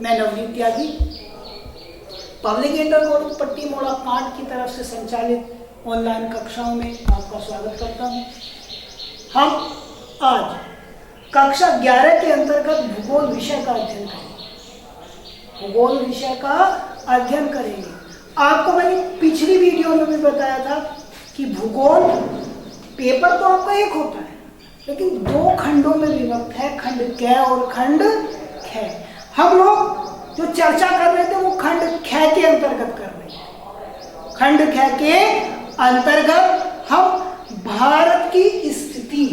मैं नवनीत त्यागी public inter college पट्टी मोड़ा कांट की तरफ से संचालित ऑनलाइन कक्षाओं में आपका स्वागत करता हूं। हम आज कक्षा 11 के अंतर्गत भूगोल विषय का अध्ययन करेंगे। भूगोल विषय का अध्ययन करेंगे। आपको मैंने पिछली वीडियो में भी बताया था कि भूगोल पेपर तो आपका एक होता है, लेकिन दो खंडों में विभक्त है, खंड क और खंड ख। हम लोग जो चर्चा कर रहे थे वो खंड ख के अंतर्गत कर रहे हैं। खंड ख के अंतर्गत हम भारत की स्थिति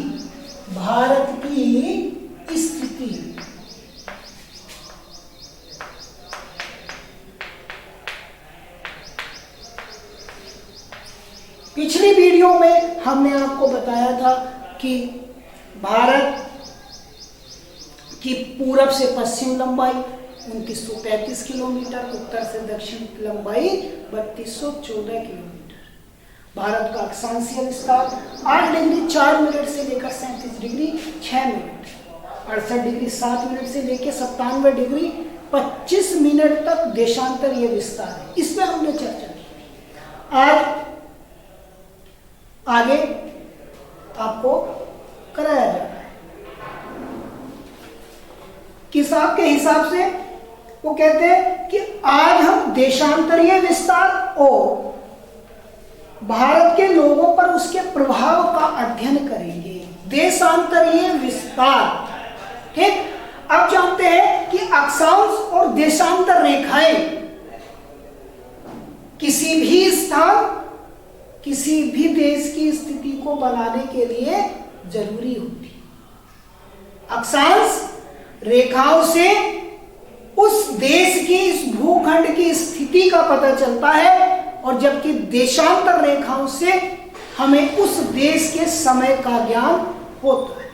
पिछली वीडियो में हमने आपको बताया था कि भारत की पूरब से पश्चिम लंबाई 2935 किलोमीटर, उत्तर से दक्षिण लंबाई 3214 किलोमीटर। भारत का अक्षांशीय विस्तार 8 डिग्री 4 मिनट से लेकर 37 डिग्री 6 मिनट, 68 डिग्री 7 मिनट से लेकर 97 डिग्री 25 मिनट तक देशांतरीय विस्तार है। इस पर हमने चर्चा की। आज आगे आपको कराया जा रहा है। किताब के हिसाब से वो कहते हैं कि आज हम देशांतरीय विस्तार और भारत के लोगों पर उसके प्रभाव का अध्ययन करेंगे। देशांतरीय विस्तार, ठीक। अब जानते हैं कि अक्षांश और देशांतर रेखाएं किसी भी स्थान, किसी भी देश की स्थिति को बनाने के लिए जरूरी होती है। अक्षांश रेखाओं से उस देश की, इस भूखंड की स्थिति का पता चलता है, और जबकि देशांतर रेखाओं से हमें उस देश के समय का ज्ञान होता है।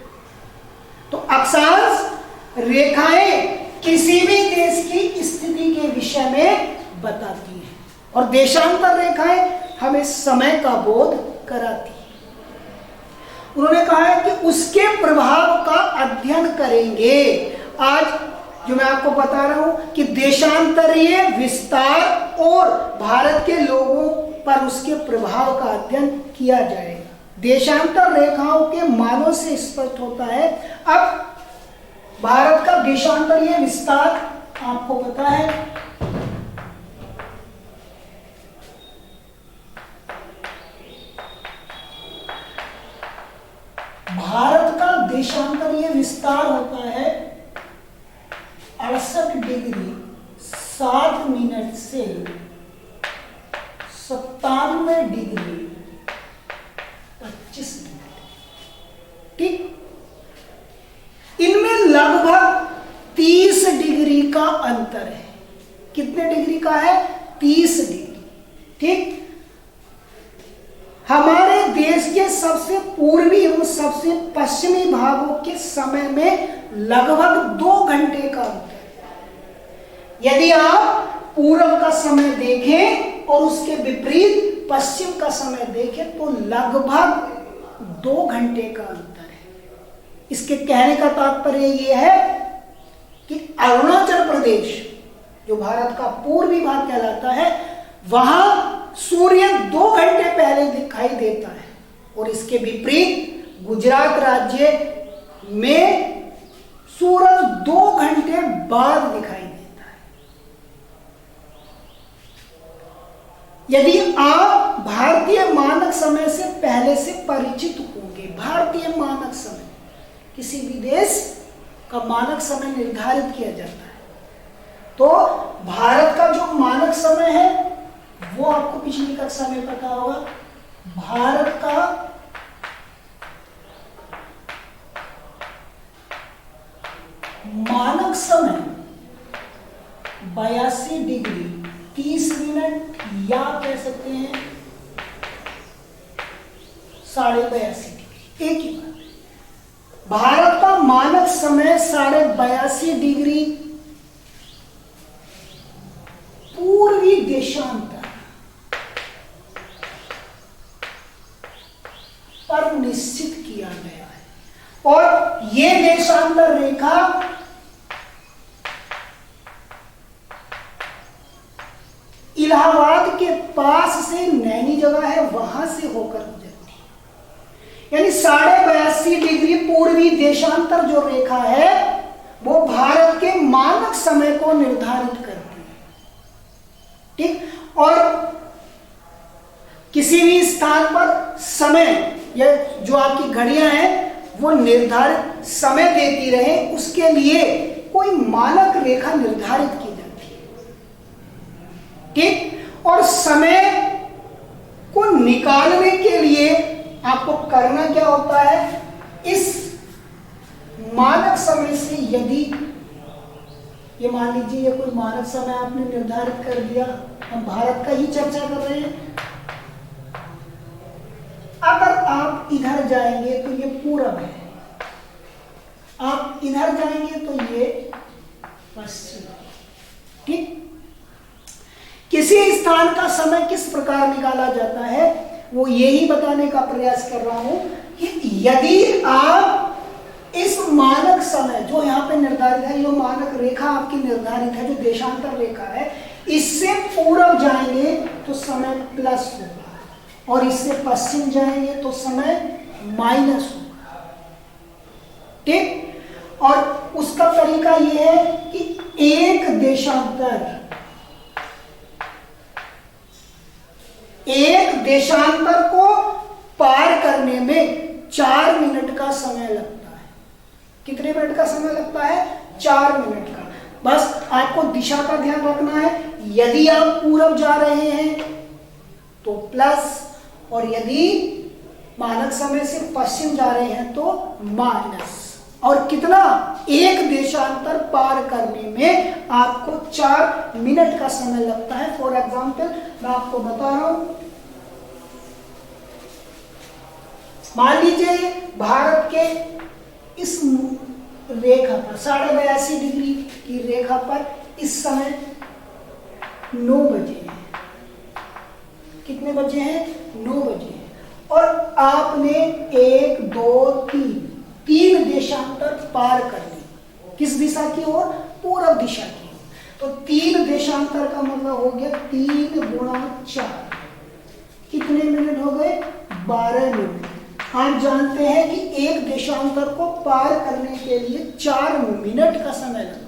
तो अक्षांश रेखाएं किसी भी देश की स्थिति के विषय में बताती हैं, और देशांतर रेखाएं हमें समय का बोध कराती है। उन्होंने कहा है कि उसके प्रभाव का अध्ययन करेंगे। आज जो मैं आपको बता रहा हूं कि देशांतरीय विस्तार और भारत के लोगों पर उसके प्रभाव का अध्ययन किया जाएगा। देशांतर रेखाओं के मानों से स्पष्ट होता है। अब भारत का देशांतरीय विस्तार आपको पता है, भारत का देशांतरीय विस्तार होता है 68 डिग्री 7 मिनट से 97 डिग्री 25 मिनट, ठीक। इनमें लगभग 30 डिग्री का अंतर है। कितने डिग्री का है? 30 डिग्री, ठीक। हमारे देश के सबसे पूर्वी एवं सबसे पश्चिमी भागों के समय में लगभग 2 घंटे का अंतर है। यदि आप पूर्व का समय देखें और उसके विपरीत पश्चिम का समय देखें तो लगभग 2 घंटे का अंतर है। इसके कहने का तात्पर्य यह है कि अरुणाचल प्रदेश, जो भारत का पूर्वी भाग कहलाता है, वहां सूर्य 2 घंटे पहले दिखाई देता है, और इसके विपरीत गुजरात राज्य में सूरज 2 घंटे बाद दिखाई देता है। यदि आप भारतीय मानक समय से पहले से परिचित होंगे, भारतीय मानक समय, किसी भी देश का मानक समय निर्धारित किया जाता है, तो भारत का जो मानक समय है वो आपको पिछली कक्षा में पता होगा। भारत का मानक समय 82 डिग्री 30 मिनट, या कह सकते हैं 82.5 डिग्री, एक ही बात। भारत का मानक समय 82.5 डिग्री पूर्वी देशांतर पर निश्चित किया गया है, और यह देशांतर रेखा पास से नैनी जगह है वहां से होकर गुजरती है। यानी 82.5 डिग्री पूर्वी देशांतर जो रेखा है वो भारत के मानक समय को निर्धारित करती है। ठीक, और किसी भी स्थान पर समय या जो आपकी घड़ियां हैं वो निर्धारित समय देती रहे, उसके लिए कोई मानक रेखा निर्धारित की जाती है। ठीक, और समय को निकालने के लिए आपको करना क्या होता है, इस मानक समय से यदि ये मान लीजिए ये कोई मानक समय आपने निर्धारित कर दिया, हम भारत का ही चर्चा कर रहे हैं। अगर आप इधर जाएंगे तो ये पूरब है, आप इधर जाएंगे तो ये पश्चिम। ठीक, किसी स्थान का समय किस प्रकार निकाला जाता है वो यही बताने का प्रयास कर रहा हूं कि यदि आप इस मानक समय जो यहाँ पे निर्धारित है, जो मानक रेखा आपकी निर्धारित है, जो देशांतर रेखा है, इससे पूरब जाएंगे तो समय प्लस होगा और इससे पश्चिम जाएंगे तो समय माइनस होगा। ठीक, और उसका तरीका यह है कि एक देशांतर को पार करने में 4 मिनट का समय लगता है। कितने मिनट का समय लगता है? 4 मिनट का। बस आपको दिशा का ध्यान रखना है, यदि आप पूरब जा रहे हैं तो प्लस, और यदि मानक समय से पश्चिम जा रहे हैं तो माइनस। और कितना? एक देशांतर पार करने में आपको 4 मिनट का समय लगता है। फॉर एग्जाम्पल मैं आपको बता रहा हूं, मान लीजिए भारत के इस रेखा पर 82.5 डिग्री की रेखा पर इस समय 9 बजे हैं। कितने बजे हैं? 9 बजे हैं। और आपने 1 2 3 देशांतर पार कर ली। किस दिशा की ओर? पूरब दिशा की ओर। तो 3 देशांतर का मतलब हो गया 3 गुणा 4। कितने मिनट हो गए? 12 मिनट। आप जानते हैं कि एक देशांतर को पार करने के लिए 4 मिनट का समय लगता है।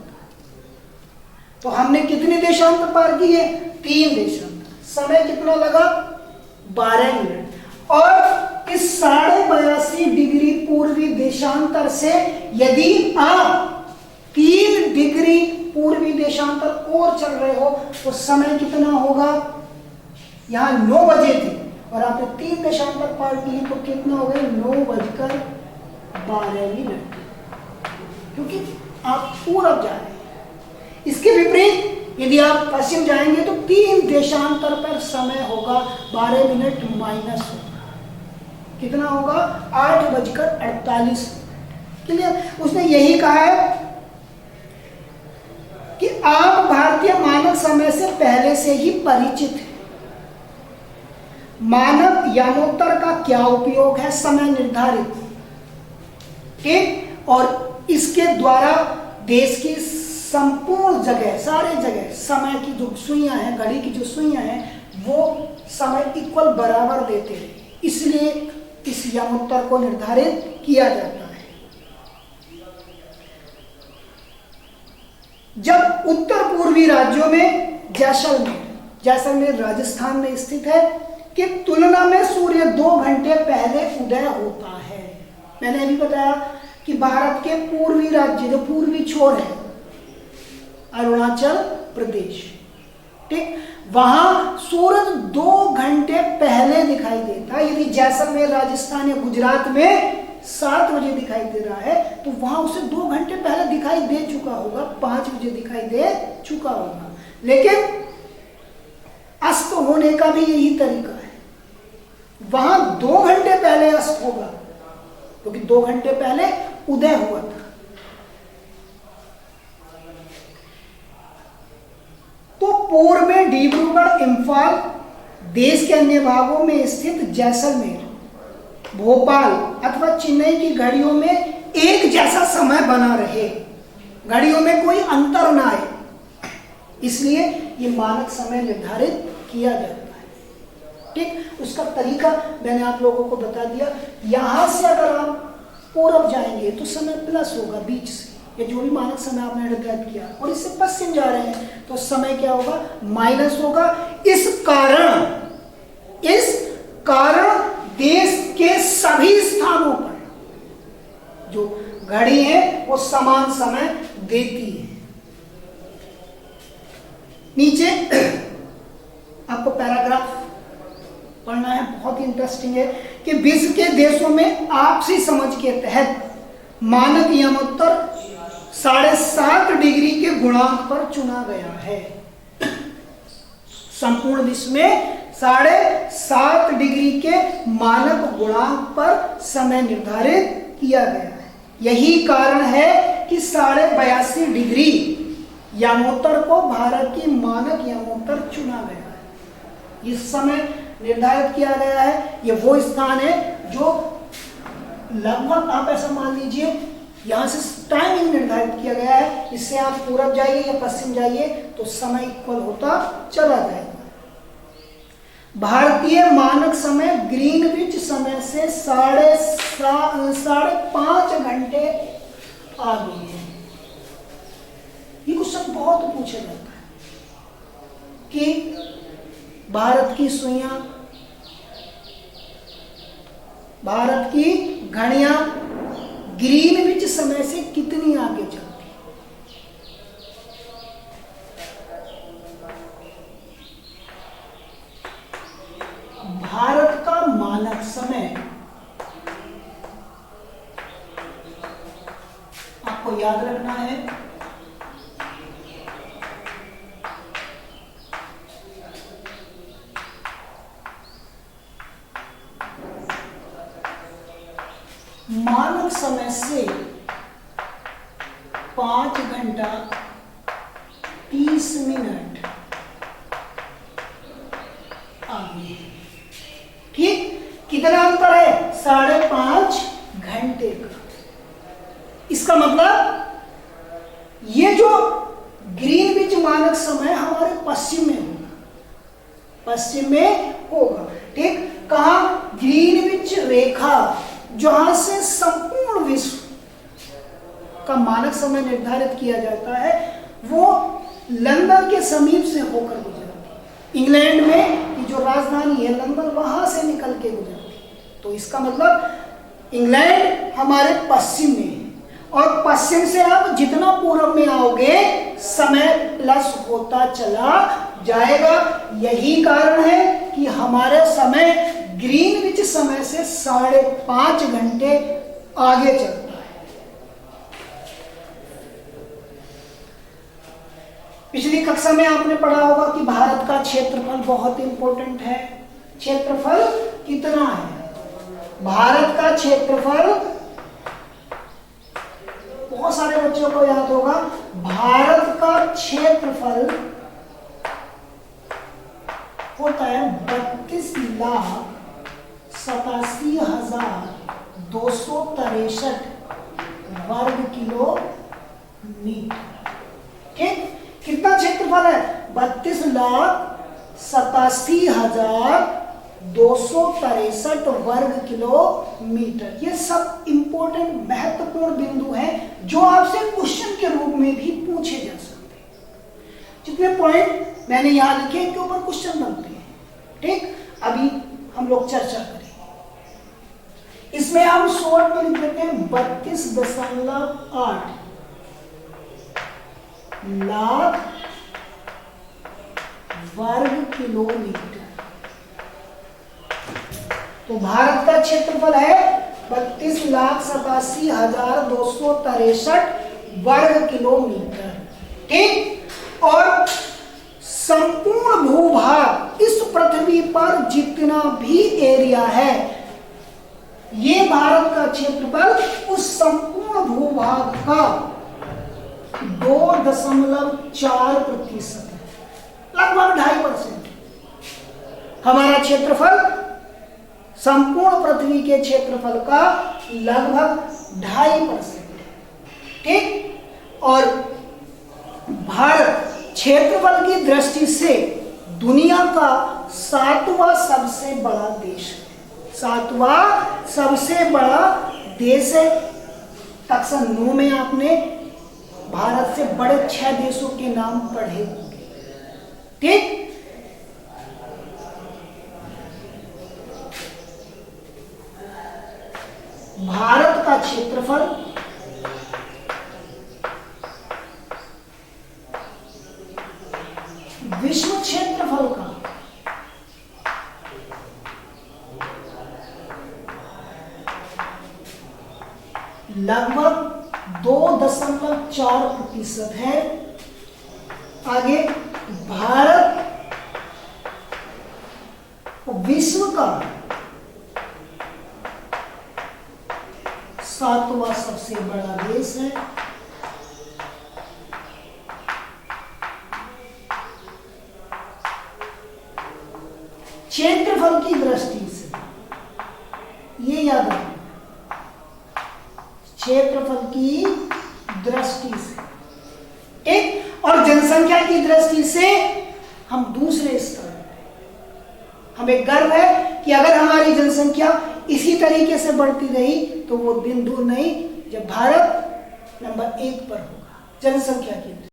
तो हमने कितने देशांतर पार किए? 3 देशांतर। समय कितना लगा? 12 मिनट। और इस 82.5 डिग्री पूर्वी देशांतर से यदि आप 3 डिग्री पूर्वी देशांतर और चल रहे हो तो समय कितना होगा? यहां 9 बजे थे और आपने 3 देशांतर पार किए तो कितना हो गए? 9:12, क्योंकि आप पूरब जा रहे हैं। इसके विपरीत यदि आप पश्चिम जाएंगे तो 3 देशांतर पर समय होगा 12 मिनट माइनस होगा। कितना होगा? 8:48। क्लियर? उसने यही कहा है कि आप भारतीय मानक समय से पहले से ही परिचित हैं। मानक यामोत्तर का क्या उपयोग है? समय निर्धारित। ठीक, और इसके द्वारा देश की संपूर्ण जगह, सारे जगह समय की जो सुइयां हैं, घड़ी की जो सुइयां हैं, वो समय इक्वल बराबर देते हैं। इसलिए इस यामोत्तर को निर्धारित किया जाता है। जब उत्तर पूर्वी राज्यों में जैसलमेर राजस्थान में स्थित है कि तुलना में सूर्य 2 घंटे पहले उदय होता है। मैंने अभी बताया कि भारत के पूर्वी राज्य जो पूर्वी छोर है, अरुणाचल प्रदेश, ठीक, वहां सूरज 2 घंटे पहले दिखाई देता है। यदि जैसलमेर राजस्थान या गुजरात में 7 बजे दिखाई दे रहा है तो वहां उसे 2 घंटे पहले दिखाई दे चुका होगा, 5 बजे दिखाई दे चुका होगा। लेकिन अस्त होने का भी यही तरीका है, वहां 2 घंटे पहले अस्त होगा क्योंकि 2 घंटे पहले उदय हुआ था। तो पूर्व में डिब्रूगढ़, इम्फाल, देश के अन्य भागों में स्थित जैसलमेर, भोपाल अथवा चेन्नई की घड़ियों में एक जैसा समय बना रहे, घड़ियों में कोई अंतर ना आए, इसलिए ये मानक समय निर्धारित किया जाता है। ठीक, उसका तरीका मैंने आप लोगों को बता दिया। यहां से अगर आप पूरब जाएंगे तो समय प्लस होगा बीच से, या जो भी मानक समय आपने निर्धारित किया, और इससे पश्चिम जा रहे हैं तो समय क्या होगा, माइनस होगा। इस कारण देश के सभी स्थानों पर जो घड़ी है वो समान समय देती है। नीचे आपको पैराग्राफ पढ़ना है, बहुत ही इंटरेस्टिंग है कि विश्व के देशों में आपसी समझ के तहत मानक यमोत्तर 7.5 डिग्री के गुणांक पर चुना गया है। संपूर्ण विश्व में 7.5 डिग्री के मानक गुणांक पर समय निर्धारित किया गया है। यही कारण है कि 82.5 डिग्री यमोत्तर को भारत की मानक यमोत्तर चुना गया है। इस समय निर्धारित किया गया है, ये वो स्थान है जो लगभग आप ऐसा मान लीजिए यहां से टाइमिंग निर्धारित किया गया है, इससे आप पूरब जाइए या पश्चिम जाइए तो समय इक्वल होता चला जाएगा। भारतीय मानक समय ग्रीनविच समय से 5.5 घंटे आगे है। ये क्वेश्चन बहुत पूछा जाता है कि भारत की सुइयां, भारत की घड़ियां ग्रीनविच समय से कितनी आगे चलती है। भारत का मानक समय आपको याद रखना है, मानक समय से 5 घंटा 30 मिनट आगे। ठीक, कितना अंतर है, 5.5 घंटे का। इसका मतलब ये जो ग्रीनविच मानक समय हमारे पश्चिम में होगा, पश्चिम में होगा। ठीक, कहा, ग्रीनविच रेखा जहां से संपूर्ण विश्व का मानक समय निर्धारित किया जाता है वो लंदन के समीप से होकर गुजरती है। इंग्लैंड में जो राजधानी है लंदन, वहां से निकल के गुजरती है। तो इसका मतलब इंग्लैंड हमारे पश्चिम में है, और पश्चिम से आप जितना पूर्व में आओगे समय प्लस होता चला जाएगा। यही कारण है कि हमारे समय ग्रीनविच समय से 5.5 घंटे आगे चलता है। पिछली कक्षा में आपने पढ़ा होगा कि भारत का क्षेत्रफल बहुत इंपॉर्टेंट है। क्षेत्रफल कितना है भारत का? क्षेत्रफल बहुत सारे बच्चों को याद होगा, भारत का क्षेत्रफल होता है 32,87,263 वर्ग किलोमीटर। ठीक, कितना क्षेत्रफल है? 32,87,263 वर्ग किलोमीटर। ये सब इंपॉर्टेंट महत्वपूर्ण बिंदु हैं जो आपसे क्वेश्चन के रूप में भी पूछे जा सकते हैं। जितने पॉइंट मैंने यहां लिखे इनके ऊपर क्वेश्चन बनते हैं। ठीक, अभी हम लोग चर्चा करेंगे। इसमें हम शॉर्ट में लिख देते हैं 32.8 लाख वर्ग किलोमीटर। तो भारत का क्षेत्रफल है 32,87,263 वर्ग किलोमीटर। ठीक, और संपूर्ण भूभाग इस पृथ्वी पर जितना भी एरिया है, ये भारत का क्षेत्रफल उस संपूर्ण भूभाग का 2.4% है, लगभग 2.5%। हमारा क्षेत्रफल संपूर्ण पृथ्वी के क्षेत्रफल का लगभग 2.5% है। ठीक, और भारत क्षेत्रफल की दृष्टि से दुनिया का सातवां सबसे बड़ा देश है, सातवां सबसे बड़ा देश है। कक्षा 9 में आपने भारत से बड़े 6 देशों के नाम पढ़े होंगे, ठीक। भारत का क्षेत्रफल विश्व क्षेत्रफल का लगभग 2.4% है। आगे भारत विश्व का 7वां सबसे बड़ा देश है। क्षेत्रफल की दृष्टि से ये याद रखना, क्षेत्रफल की दृष्टि से एक, और जनसंख्या की दृष्टि से हम दूसरे स्तर पर। हमें गर्व है कि अगर हमारी जनसंख्या इसी तरीके से बढ़ती रही तो वो दिन दूर नहीं जब भारत नंबर 1 पर होगा जनसंख्या की